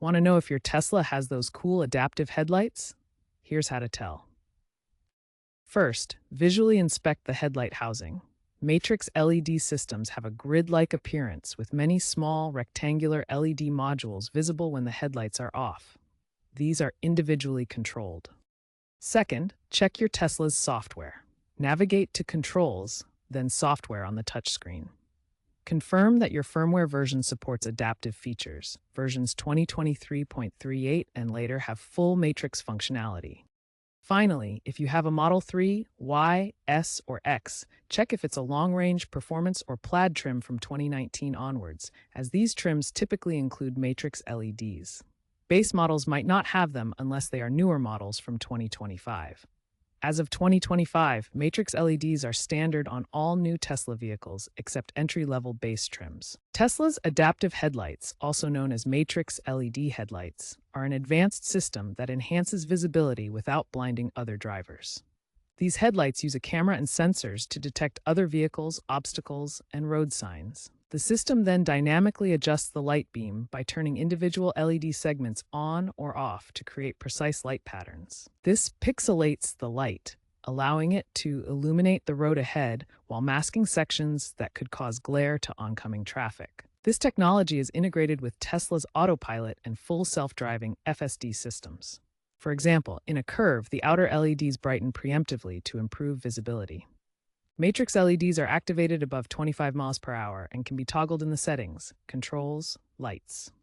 Want to know if your Tesla has those cool adaptive headlights? Here's how to tell. First, visually inspect the headlight housing. Matrix LED systems have a grid-like appearance with many small rectangular LED modules visible when the headlights are off. These are individually controlled. Second, check your Tesla's software. Navigate to Controls, then Software on the touchscreen. Confirm that your firmware version supports adaptive features. Versions 2023.38 and later have full matrix functionality. Finally, if you have a Model 3, Y, S, or X, check if it's a long-range, performance, or plaid trim from 2019 onwards, as these trims typically include matrix LEDs. Base models might not have them unless they are newer models from 2025. As of 2025, matrix LEDs are standard on all new Tesla vehicles except entry-level base trims. Tesla's adaptive headlights, also known as matrix LED headlights, are an advanced system that enhances visibility without blinding other drivers. These headlights use a camera and sensors to detect other vehicles, obstacles, and road signs. The system then dynamically adjusts the light beam by turning individual LED segments on or off to create precise light patterns. This pixelates the light, allowing it to illuminate the road ahead while masking sections that could cause glare to oncoming traffic. This technology is integrated with Tesla's autopilot and full self-driving FSD systems. For example, in a curve, the outer LEDs brighten preemptively to improve visibility. Matrix LEDs are activated above 25 miles per hour and can be toggled in the settings, controls, lights.